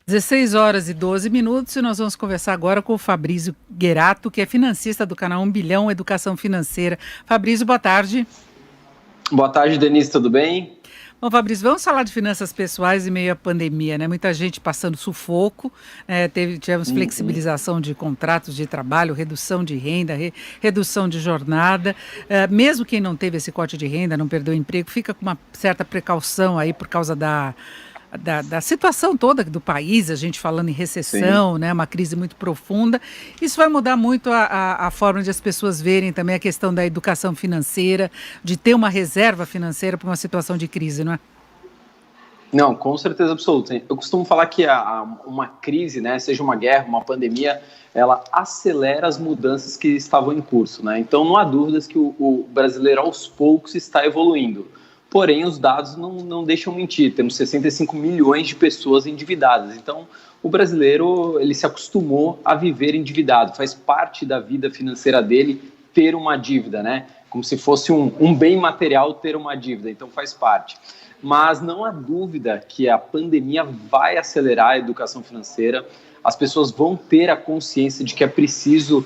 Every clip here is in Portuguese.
16 horas e 12 minutos e nós vamos conversar agora com o Fabrício Guerato, que é financista do canal 1 Bilhão Educação Financeira. Fabrício, boa tarde. Boa tarde, Denise, tudo bem? Bom, Fabrício, vamos falar de finanças pessoais em meio à pandemia, né? Muita gente passando sufoco, tivemos flexibilização de contratos de trabalho, redução de renda, redução de jornada. Mesmo quem não teve esse corte de renda, não perdeu o emprego, fica com uma certa precaução aí por causa da situação toda do país, a gente falando em recessão, né, uma crise muito profunda. Isso vai mudar muito a forma de as pessoas verem também a questão da educação financeira, de ter uma reserva financeira para uma situação de crise, não é? Não, com certeza absoluta. Eu costumo falar que uma crise, né, seja uma guerra, uma pandemia, ela acelera as mudanças que estavam em curso, né? Então não há dúvidas que o brasileiro aos poucos está evoluindo. Porém, os dados não deixam mentir. Temos 65 milhões de pessoas endividadas. Então, o brasileiro ele se acostumou a viver endividado. Faz parte da vida financeira dele ter uma dívida, né? Como se fosse um bem material ter uma dívida. Então, faz parte. Mas não há dúvida que a pandemia vai acelerar a educação financeira. As pessoas vão ter a consciência de que é preciso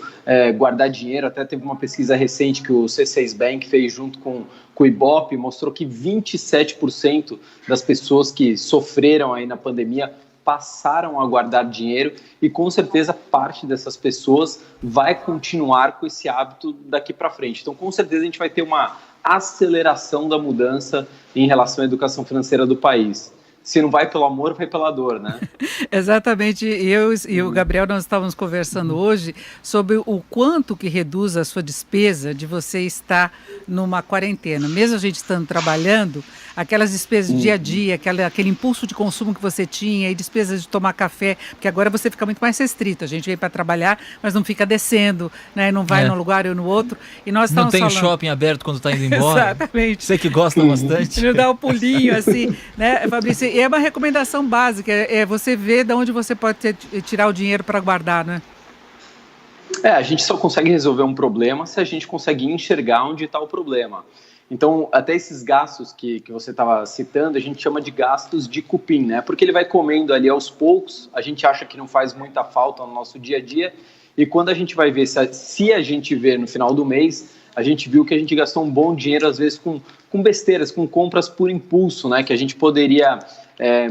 guardar dinheiro. Até teve uma pesquisa recente que o C6 Bank fez junto com o Ibope, mostrou que 27% das pessoas que sofreram aí na pandemia passaram a guardar dinheiro e com certeza parte dessas pessoas vai continuar com esse hábito daqui para frente. Então, com certeza a gente vai ter uma aceleração da mudança em relação à educação financeira do país. Se não vai pelo amor, vai pela dor, né? Exatamente. Eu e o Gabriel, nós estávamos conversando hoje sobre o quanto que reduz a sua despesa de você estar numa quarentena. Mesmo a gente estando trabalhando, aquelas despesas do dia a dia, aquele impulso de consumo que você tinha e despesas de tomar café, porque agora você fica muito mais restrito. A gente vem para trabalhar, mas não fica descendo, né? Não vai num lugar ou no outro. E nós não tem falando... shopping aberto quando está indo embora. Exatamente. Você que gosta bastante. Não dá o pulinho assim, né, Fabrício? E é uma recomendação básica, é você ver de onde você pode tirar o dinheiro para guardar, né? A gente só consegue resolver um problema se a gente conseguir enxergar onde está o problema. Então, até esses gastos que você estava citando, a gente chama de gastos de cupim, né? Porque ele vai comendo ali aos poucos, a gente acha que não faz muita falta no nosso dia a dia, e quando a gente vai ver, se a gente ver no final do mês, a gente viu que a gente gastou um bom dinheiro, às vezes, com besteiras, com compras por impulso, né? Que a gente poderia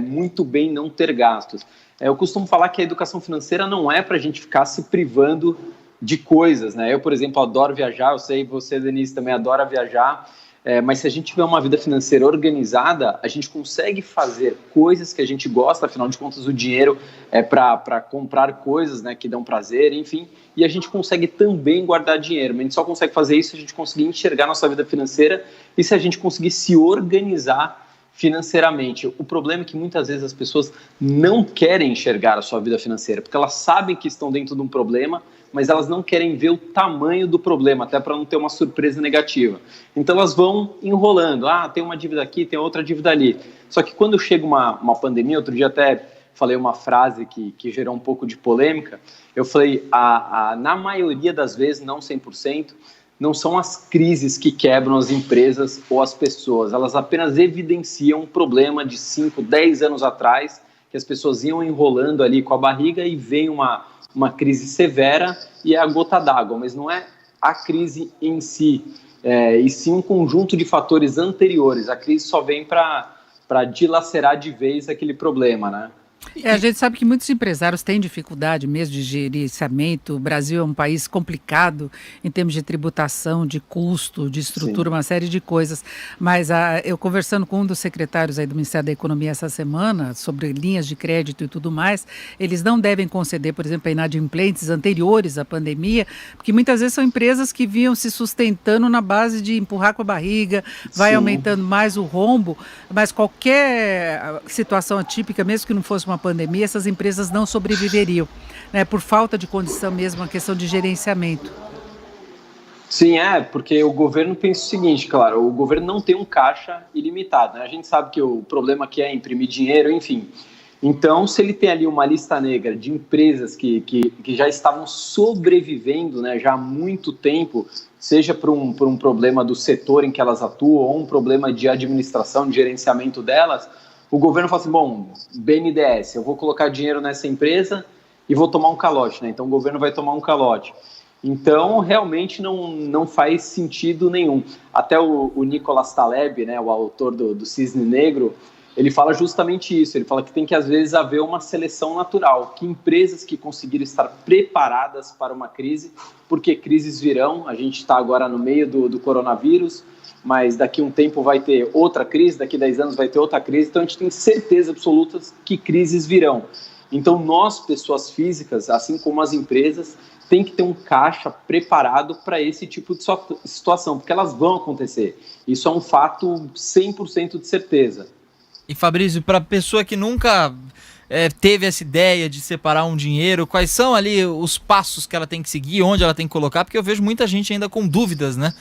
muito bem não ter gastos. Eu costumo falar que a educação financeira não é para a gente ficar se privando de coisas, né? Eu, por exemplo, adoro viajar, eu sei que você, Denise, também adora viajar, mas se a gente tiver uma vida financeira organizada, a gente consegue fazer coisas que a gente gosta, afinal de contas o dinheiro é para comprar coisas, né, que dão prazer, enfim, e a gente consegue também guardar dinheiro, mas a gente só consegue fazer isso se a gente conseguir enxergar nossa vida financeira e se a gente conseguir se organizar financeiramente. O problema é que muitas vezes as pessoas não querem enxergar a sua vida financeira, porque elas sabem que estão dentro de um problema, mas elas não querem ver o tamanho do problema, até para não ter uma surpresa negativa. Então elas vão enrolando, tem uma dívida aqui, tem outra dívida ali. Só que quando chega uma pandemia, outro dia até falei uma frase que gerou um pouco de polêmica, eu falei, na maioria das vezes, não 100%, não são as crises que quebram as empresas ou as pessoas, elas apenas evidenciam um problema de 5, 10 anos atrás, que as pessoas iam enrolando ali com a barriga e vem uma crise severa e é a gota d'água, mas não é a crise em si, e sim um conjunto de fatores anteriores. A crise só vem para dilacerar de vez aquele problema, né? A gente sabe que muitos empresários têm dificuldade mesmo de gerenciamento. O Brasil é um país complicado em termos de tributação, de custo, de estrutura, uma série de coisas. Mas eu conversando com um dos secretários aí do Ministério da Economia essa semana sobre linhas de crédito e tudo mais, eles não devem conceder, por exemplo, a inadimplentes anteriores à pandemia, porque muitas vezes são empresas que vinham se sustentando na base de empurrar com a barriga, vai aumentando mais o rombo, mas qualquer situação atípica, mesmo que não fosse uma pandemia, essas empresas não sobreviveriam, né, por falta de condição mesmo, uma questão de gerenciamento. Sim, porque o governo pensa o seguinte, claro, o governo não tem um caixa ilimitado, né? A gente sabe que o problema aqui é imprimir dinheiro, enfim. Então, se ele tem ali uma lista negra de empresas que já estavam sobrevivendo, né, já há muito tempo, seja por um problema do setor em que elas atuam ou um problema de administração, de gerenciamento delas, o governo fala assim, bom, BNDES, eu vou colocar dinheiro nessa empresa e vou tomar um calote, né? Então o governo vai tomar um calote. Então, realmente não faz sentido nenhum. Até o Nicolas Taleb, né, o autor do Cisne Negro, ele fala justamente isso. Ele fala que tem que, às vezes, haver uma seleção natural, que empresas que conseguiram estar preparadas para uma crise, porque crises virão, a gente está agora no meio do coronavírus, mas daqui a um tempo vai ter outra crise, daqui a 10 anos vai ter outra crise, então a gente tem certeza absoluta que crises virão. Então, nós, pessoas físicas, assim como as empresas, tem que ter um caixa preparado para esse tipo de situação, porque elas vão acontecer. Isso é um fato 100% de certeza. E Fabrício, para a pessoa que nunca teve essa ideia de separar um dinheiro, quais são ali os passos que ela tem que seguir, onde ela tem que colocar? Porque eu vejo muita gente ainda com dúvidas, né?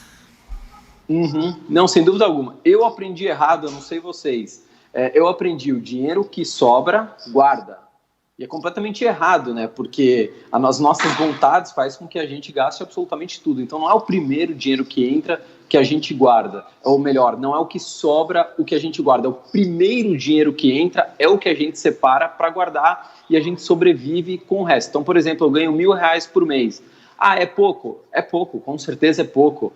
Não, sem dúvida alguma. Eu aprendi errado, eu não sei vocês. Eu aprendi o dinheiro que sobra, guarda. E é completamente errado, né? Porque as nossas vontades fazem com que a gente gaste absolutamente tudo. Então não é o primeiro dinheiro que entra que a gente guarda. Ou melhor, não é o que sobra o que a gente guarda. É o primeiro dinheiro que entra, é o que a gente separa para guardar e a gente sobrevive com o resto. Então, por exemplo, eu ganho R$1.000 por mês. Ah, é pouco? É pouco, com certeza é pouco.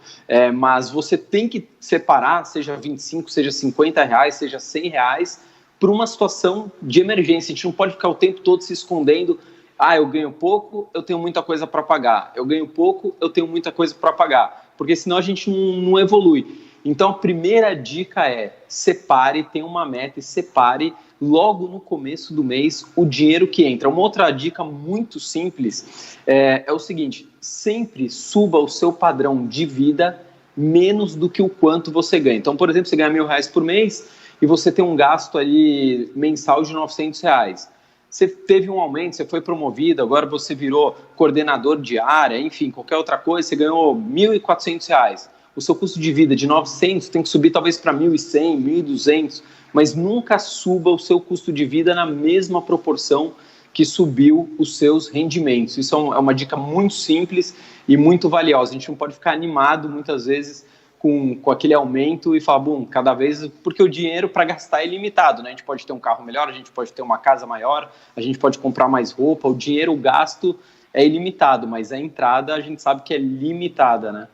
Mas você tem que separar, seja 25, seja R$50, seja R$100, por uma situação de emergência. A gente não pode ficar o tempo todo se escondendo. Ah, eu ganho pouco, eu tenho muita coisa para pagar. Eu ganho pouco, eu tenho muita coisa para pagar. Porque senão a gente não evolui. Então a primeira dica é separe, tenha uma meta e separe logo no começo do mês o dinheiro que entra. Uma outra dica muito simples é o seguinte, sempre suba o seu padrão de vida menos do que o quanto você ganha. Então, por exemplo, você ganha R$1.000 por mês e você tem um gasto ali mensal de R$900. Você teve um aumento, você foi promovido, agora você virou coordenador de área, enfim, qualquer outra coisa, você ganhou R$1.400. O seu custo de vida de 900 tem que subir talvez para 1.100, 1.200, mas nunca suba o seu custo de vida na mesma proporção que subiu os seus rendimentos. Isso é uma dica muito simples e muito valiosa. A gente não pode ficar animado muitas vezes com aquele aumento e falar, bom, cada vez, porque o dinheiro para gastar é limitado, né? A gente pode ter um carro melhor, a gente pode ter uma casa maior, a gente pode comprar mais roupa, o dinheiro, o gasto é ilimitado, mas a entrada a gente sabe que é limitada, né?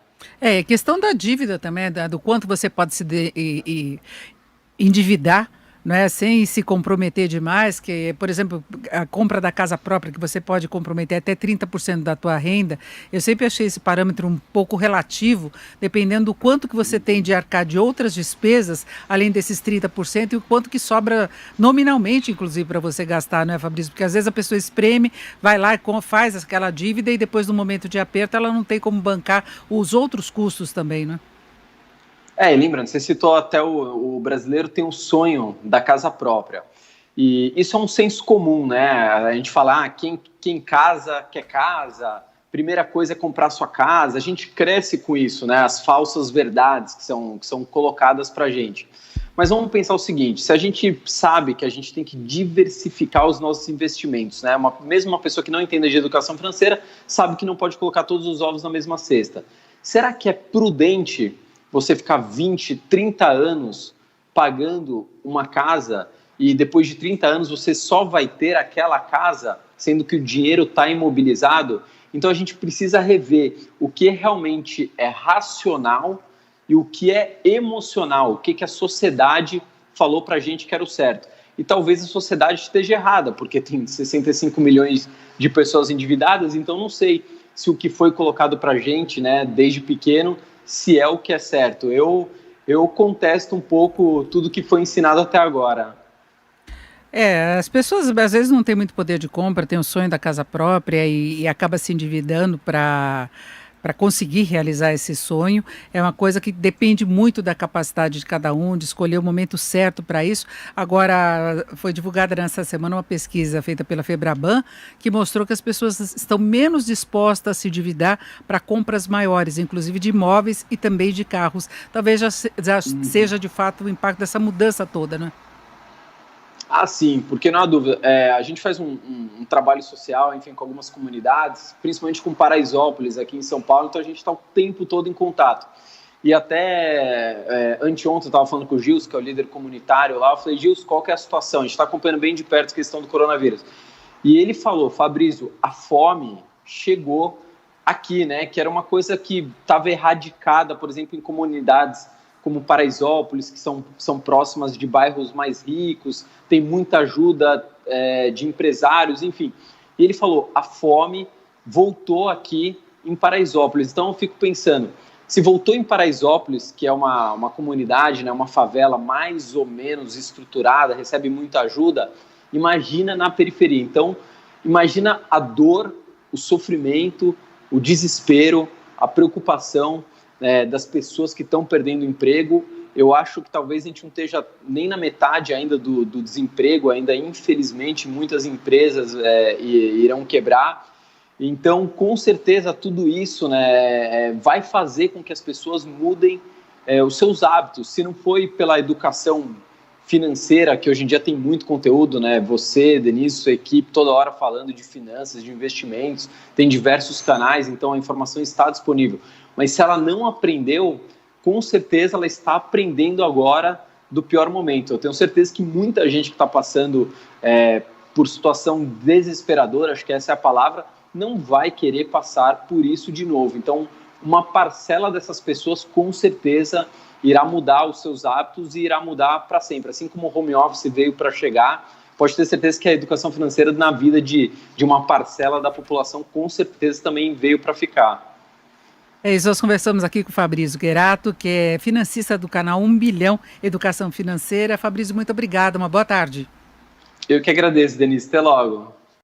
Questão da dívida também, do quanto você pode se endividar, não é, sem se comprometer demais, que, por exemplo, a compra da casa própria, que você pode comprometer até 30% da tua renda. Eu sempre achei esse parâmetro um pouco relativo, dependendo do quanto que você tem de arcar de outras despesas, além desses 30%, e o quanto que sobra nominalmente, inclusive, para você gastar, não é, Fabrício? Porque às vezes a pessoa espreme, vai lá e faz aquela dívida e depois, no momento de aperto, ela não tem como bancar os outros custos também, não é? E lembrando, você citou até o brasileiro tem um sonho da casa própria. E isso é um senso comum, né? A gente fala, quem casa quer casa, primeira coisa é comprar sua casa. A gente cresce com isso, né? As falsas verdades que são colocadas pra gente. Mas vamos pensar o seguinte, se a gente sabe que a gente tem que diversificar os nossos investimentos, né? Mesmo uma pessoa que não entenda de educação financeira sabe que não pode colocar todos os ovos na mesma cesta. Será que é prudente você ficar 20, 30 anos pagando uma casa e depois de 30 anos você só vai ter aquela casa, sendo que o dinheiro está imobilizado? Então a gente precisa rever o que realmente é racional e o que é emocional, o que a sociedade falou para a gente que era o certo. E talvez a sociedade esteja errada, porque tem 65 milhões de pessoas endividadas, então não sei se o que foi colocado para a gente, né, desde pequeno, se é o que é certo. Eu contesto um pouco tudo que foi ensinado até agora. As pessoas às vezes não têm muito poder de compra, têm o sonho da casa própria e acaba se endividando para conseguir realizar esse sonho. É uma coisa que depende muito da capacidade de cada um, de escolher o momento certo para isso. Agora, foi divulgada nessa semana uma pesquisa feita pela Febraban, que mostrou que as pessoas estão menos dispostas a se endividar para compras maiores, inclusive de imóveis e também de carros. Talvez já seja, de fato, o impacto dessa mudança toda, né? Sim, porque não há dúvida, a gente faz um trabalho social, enfim, com algumas comunidades, principalmente com Paraisópolis, aqui em São Paulo, então a gente está o tempo todo em contato. E até anteontem eu estava falando com o Gils, que é o líder comunitário lá, eu falei, Gils, qual que é a situação? A gente está acompanhando bem de perto a questão do coronavírus. E ele falou, Fabrício, a fome chegou aqui, né? Que era uma coisa que estava erradicada, por exemplo, em comunidades como Paraisópolis, que são próximas de bairros mais ricos, tem muita ajuda de empresários, enfim. E ele falou, a fome voltou aqui em Paraisópolis. Então eu fico pensando, se voltou em Paraisópolis, que é uma comunidade, né, uma favela mais ou menos estruturada, recebe muita ajuda, imagina na periferia. Então, imagina a dor, o sofrimento, o desespero, a preocupação das pessoas que estão perdendo emprego. Eu acho que talvez a gente não esteja nem na metade ainda do desemprego, ainda infelizmente muitas empresas irão quebrar. Então, com certeza, tudo isso, né, vai fazer com que as pessoas mudem os seus hábitos. Se não foi pela educação financeira, que hoje em dia tem muito conteúdo, né? Você, Denise, sua equipe, toda hora falando de finanças, de investimentos, tem diversos canais, então a informação está disponível. Mas se ela não aprendeu, com certeza ela está aprendendo agora do pior momento. Eu tenho certeza que muita gente que está passando por situação desesperadora, acho que essa é a palavra, não vai querer passar por isso de novo. Então, uma parcela dessas pessoas, com certeza, irá mudar os seus hábitos e irá mudar para sempre. Assim como o home office veio para chegar, pode ter certeza que a educação financeira na vida de uma parcela da população, com certeza, também veio para ficar. É isso, nós conversamos aqui com o Fabrício Guerato, que é financista do canal 1 Bilhão Educação Financeira. Fabrício, muito obrigada, uma boa tarde. Eu que agradeço, Denise. Até logo.